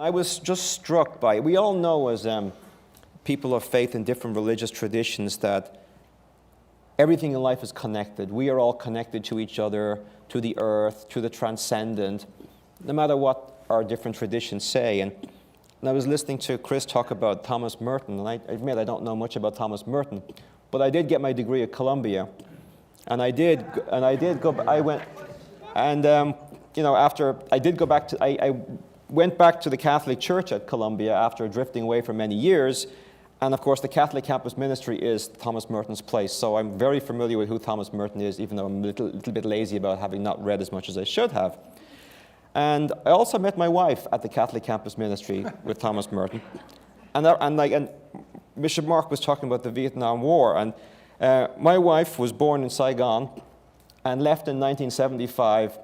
I was just struck by, we all know as people of faith in different religious traditions that everything in life is connected. We are all connected to each other, to the earth, to the transcendent, no matter what our different traditions say. And I was listening to Chris talk about Thomas Merton, and I admit I don't know much about Thomas Merton, but I did get my degree at Columbia. And I went back to the Catholic Church at Columbia after drifting away for many years. And of course, the Catholic campus ministry is Thomas Merton's place. So I'm very familiar with who Thomas Merton is, even though I'm a little bit lazy about having not read as much as I should have. And I also met my wife at the Catholic campus ministry with Thomas Merton. And Bishop Mark was talking about the Vietnam War. And my wife was born in Saigon and left in 1975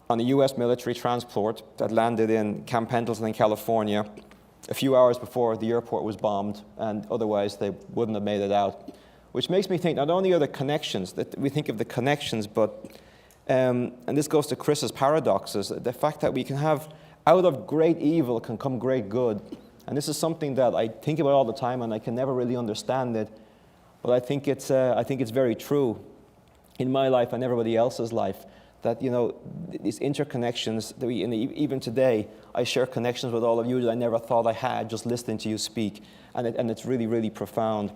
on a U.S. military transport that landed in Camp Pendleton in California a few hours before the airport was bombed, and otherwise they wouldn't have made it out. Which makes me think not only are the connections, that we think of the connections, but, and this goes to Chris's paradoxes, the fact that we can have, out of great evil can come great good. And this is something that I think about all the time, and I can never really understand it, but I think it's very true in my life and everybody else's life. That, you know, these interconnections, that even today, I share connections with all of you that I never thought I had just listening to you speak, and it's really, really profound.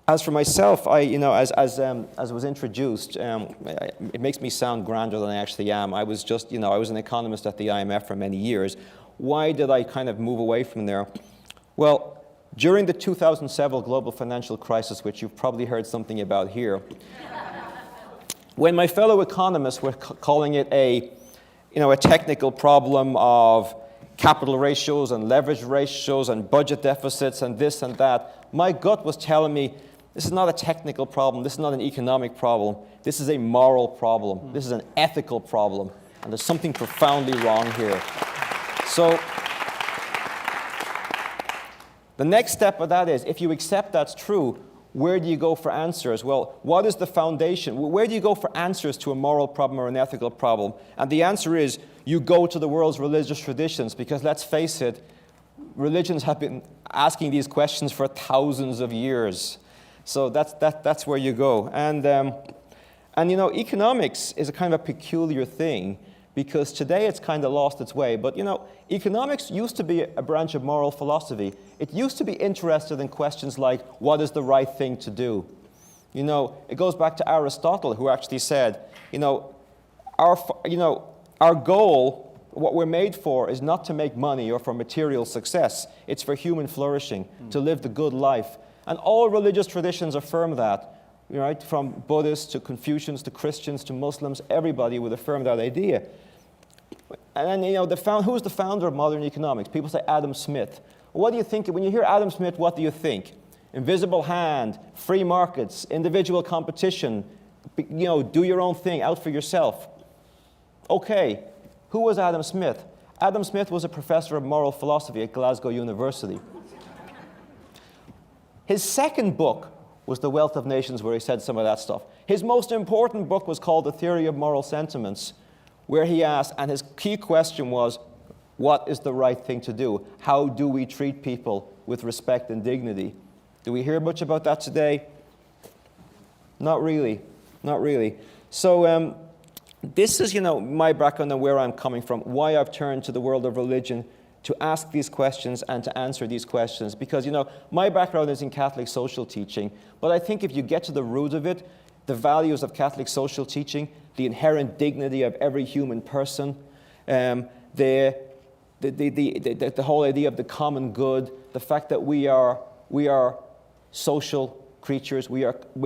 As for myself, as was introduced, it makes me sound grander than I actually am. I was an economist at the IMF for many years. Why did I kind of move away from there? Well, during the 2007 global financial crisis, which you've probably heard something about here, when my fellow economists were calling it a technical problem of capital ratios and leverage ratios and budget deficits and this and that, my gut was telling me, this is not a technical problem, this is not an economic problem, this is a moral problem, this is an ethical problem, and there's something profoundly wrong here. So the next step of that is, if you accept that's true, where do you go for answers? Well, what is the foundation? Where do you go for answers to a moral problem or an ethical problem? And the answer is, you go to the world's religious traditions, because let's face it, religions have been asking these questions for thousands of years. So that's where you go. And economics is a kind of a peculiar thing, because today it's kind of lost its way. But, economics used to be a branch of moral philosophy. It used to be interested in questions like, what is the right thing to do? It goes back to Aristotle, who actually said, our goal, what we're made for, is not to make money or for material success. It's for human flourishing, to live the good life. And all religious traditions affirm that. Right? From Buddhists to Confucians to Christians to Muslims, everybody would affirm that idea. And then, who's the founder of modern economics? People say Adam Smith. What do you think? When you hear Adam Smith, what do you think? Invisible hand, free markets, individual competition, do your own thing, out for yourself. Okay, who was Adam Smith? Adam Smith was a professor of moral philosophy at Glasgow University. His second book was The Wealth of Nations, where he said some of that stuff. His most important book was called The Theory of Moral Sentiments, where he asked, and his key question was, what is the right thing to do? How do we treat people with respect and dignity? Do we hear much about that today? Not really, not really. So this is, my background and where I'm coming from, why I've turned to the world of religion to ask these questions and to answer these questions. Because, my background is in Catholic social teaching, but I think if you get to the root of it, the values of Catholic social teaching, the inherent dignity of every human person, the whole idea of the common good, the fact that we are social creatures, we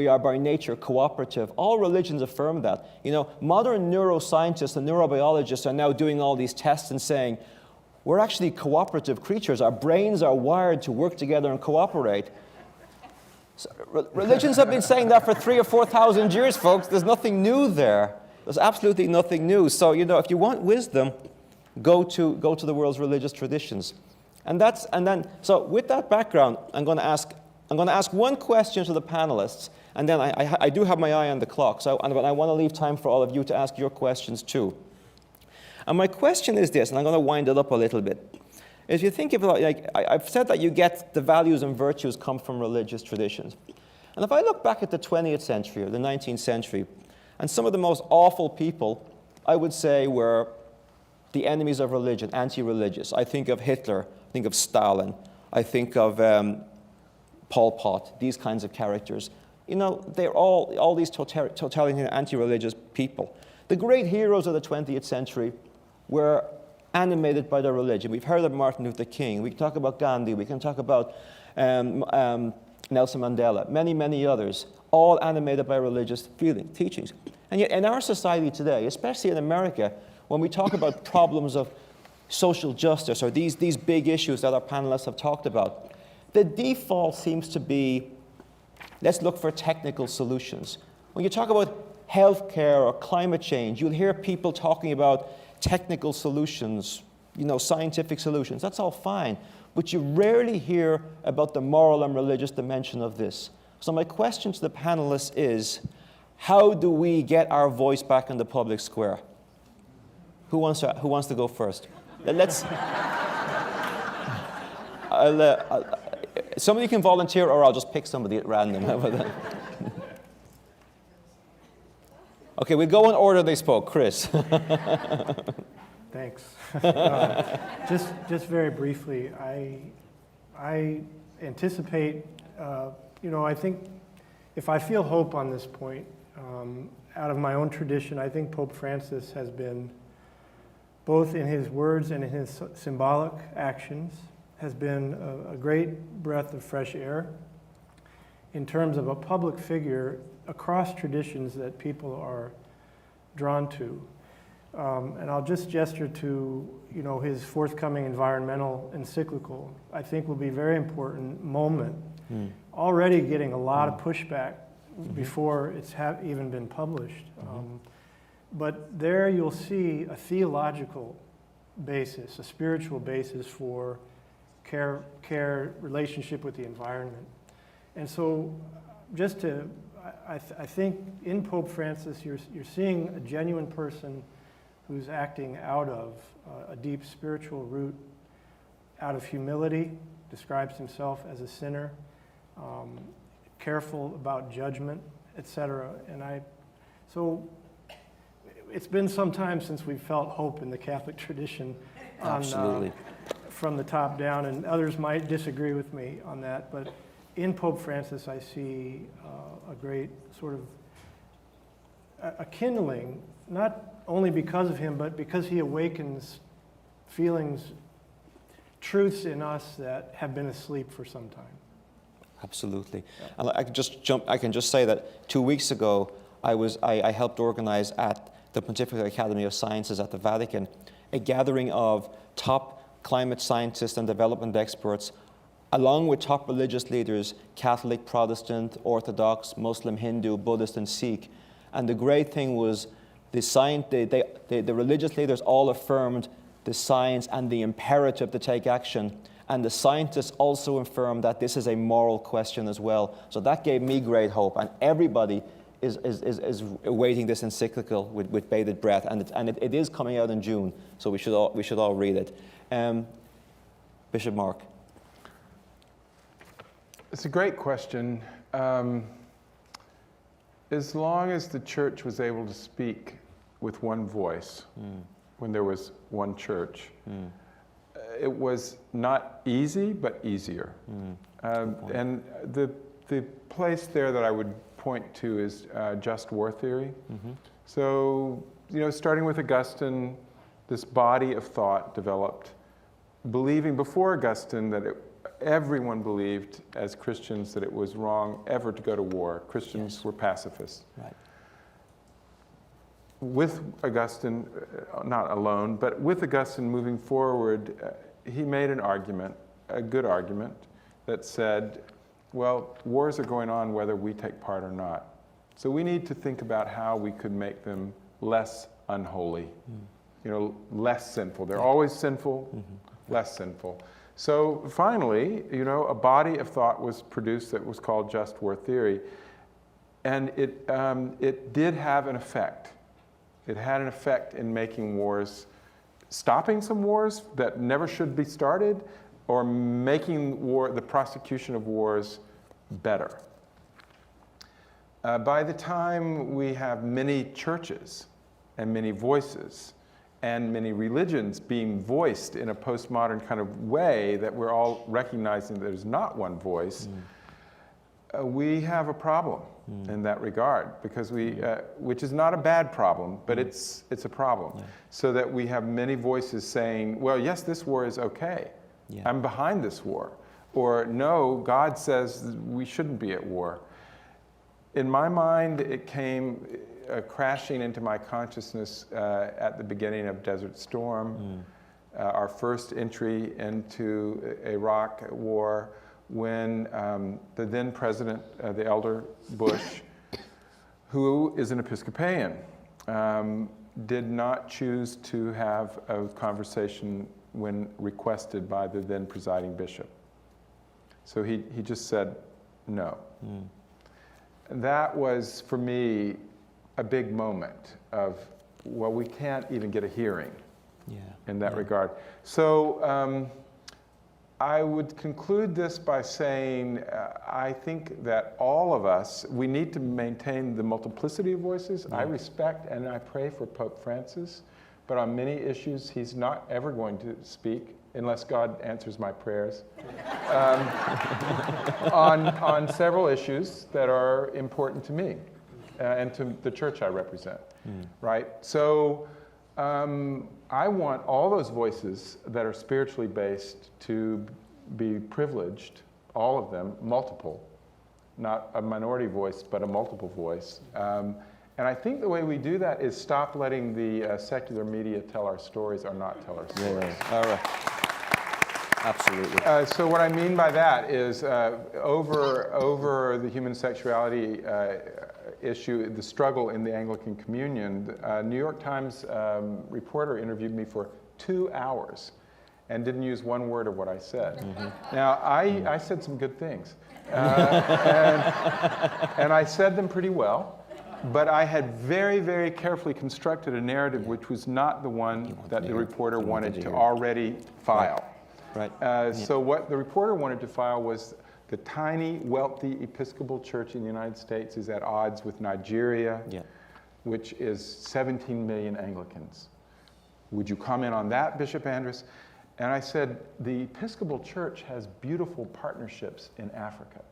are by nature cooperative. All religions affirm that. Modern neuroscientists and neurobiologists are now doing all these tests and saying, we're actually cooperative creatures. Our brains are wired to work together and cooperate. So, religions have been saying that for 3,000 or 4,000 years, folks. There's nothing new there. There's absolutely nothing new. So, if you want wisdom, go to the world's religious traditions. So with that background, I'm going to ask one question to the panelists, and then I do have my eye on the clock. So I want to leave time for all of you to ask your questions too. And my question is this, and I'm going to wind it up a little bit. is you think of it like I've said that you get the values and virtues come from religious traditions. And if I look back at the 20th century or the 19th century, and some of the most awful people, I would say, were the enemies of religion, anti-religious. I think of Hitler, I think of Stalin, I think of Pol Pot, these kinds of characters. You know, they're all these totalitarian anti-religious people. The great heroes of the 20th century were animated by their religion. We've heard of Martin Luther King. We can talk about Gandhi. We can talk about Nelson Mandela, many, many others, all animated by religious teachings. And yet in our society today, especially in America, when we talk about problems of social justice or these big issues that our panelists have talked about, the default seems to be, let's look for technical solutions. When you talk about healthcare or climate change, you'll hear people talking about technical solutions, you know, scientific solutions. That's all fine. But you rarely hear about the moral and religious dimension of this. So my question to the panelists is, how do we get our voice back in the public square? Who wants to go first? Let's. Somebody can volunteer, or I'll just pick somebody at random. How about that? Okay, we'll go in order they spoke. Chris. Thanks. Just very briefly, I anticipate, I think if I feel hope on this point, out of my own tradition, I think Pope Francis has been, both in his words and in his symbolic actions, has been a great breath of fresh air in terms of a public figure across traditions that people are drawn to. And I'll just gesture to, his forthcoming environmental encyclical, I think will be a very important moment. Already getting a lot of pushback before it's even been published. But there you'll see a theological basis, a spiritual basis for care, relationship with the environment. And so I think in Pope Francis, you're seeing a genuine person who's acting out of a deep spiritual root, out of humility, describes himself as a sinner, careful about judgment, etc. So it's been some time since we've felt hope in the Catholic tradition Absolutely. From the top down, and others might disagree with me on that, but in Pope Francis I see a great sort of a kindling, not only because of him, but because he awakens feelings, truths in us that have been asleep for some time. Absolutely. And I can just say that 2 weeks ago, I helped organize at the Pontifical Academy of Sciences at the Vatican a gathering of top climate scientists and development experts, along with top religious leaders, Catholic, Protestant, Orthodox, Muslim, Hindu, Buddhist, and Sikh. And the great thing was the religious leaders all affirmed the science and the imperative to take action. And the scientists also affirmed that this is a moral question as well. So that gave me great hope. And everybody is awaiting this encyclical with bated breath. And it is coming out in June, so we should all read it. Bishop Mark. It's a great question. As long as the church was able to speak with one voice, when there was one church, it was not easy, but easier. And the place there that I would point to is just war theory. So, starting with Augustine, this body of thought developed, believing before Augustine that everyone believed as Christians that it was wrong ever to go to war. Christians were pacifists. Right. With Augustine, not alone, but with Augustine moving forward, he made an argument, a good argument, that said, well, wars are going on whether we take part or not. So we need to think about how we could make them less unholy, less sinful. They're always sinful, less sinful. So finally, a body of thought was produced that was called just war theory. And it did have an effect. It had an effect in making wars stopping some wars that never should be started, or making the prosecution of wars better. By the time we have many churches and many voices and many religions being voiced in a postmodern kind of way that we're all recognizing that there's not one voice, we have a problem in that regard, because which is not a bad problem, but it's a problem. Yeah. So that we have many voices saying, well, yes, this war is okay. Yeah. I'm behind this war. Or no, God says we shouldn't be at war. In my mind, it came crashing into my consciousness at the beginning of Desert Storm, our first entry into Iraq war, when the then president, the elder Bush, who is an Episcopalian, did not choose to have a conversation when requested by the then presiding bishop. So he just said no. That was, for me, a big moment of, well, we can't even get a hearing in that regard. So I would conclude this by saying I think that all of us, we need to maintain the multiplicity of voices. I respect and I pray for Pope Francis, but on many issues he's not ever going to speak unless God answers my prayers. On several issues that are important to me and to the church I represent, right? So I want all those voices that are spiritually based to be privileged, all of them, multiple, not a minority voice, but a multiple voice. And I think the way we do that is stop letting the secular media tell our stories or not tell our stories. All right. Absolutely. So what I mean by that is over the human sexuality issue, the struggle in the Anglican Communion, New York Times reporter interviewed me for 2 hours and didn't use one word of what I said. Now, I said some good things. And I said them pretty well. But I had very, very carefully constructed a narrative which was not the one that the reporter wanted to already file. Right. So what the reporter wanted to file was the tiny, wealthy Episcopal Church in the United States is at odds with Nigeria, which is 17 million Anglicans. Would you comment on that, Bishop Andrus? And I said, the Episcopal Church has beautiful partnerships in Africa.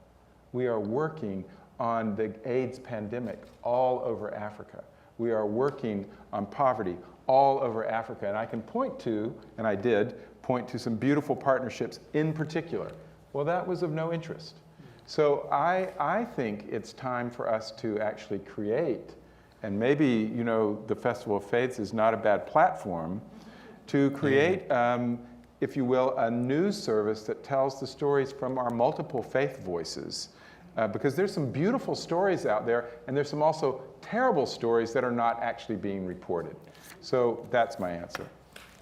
We are working on the AIDS pandemic all over Africa. We are working on poverty all over Africa. And I can point to, and I did, point to some beautiful partnerships in particular. Well, that was of no interest. So I think it's time for us to actually create, and maybe, you know, the Festival of Faiths is not a bad platform, to create, if you will, a news service that tells the stories from our multiple faith voices. Because there's some beautiful stories out there, and there's some also terrible stories that are not actually being reported. So that's my answer.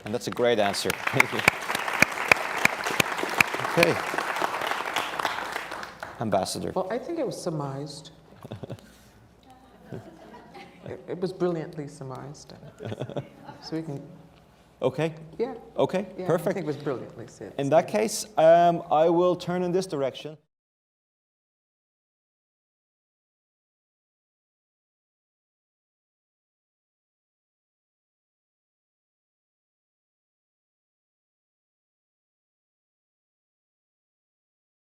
And that's a great answer. Thank you. Okay. Ambassador. Well, I think it was surmised. It was brilliantly surmised. So we can... Okay? Yeah. Okay, Yeah, perfect. I think it was brilliantly said. In that case, I will turn in this direction.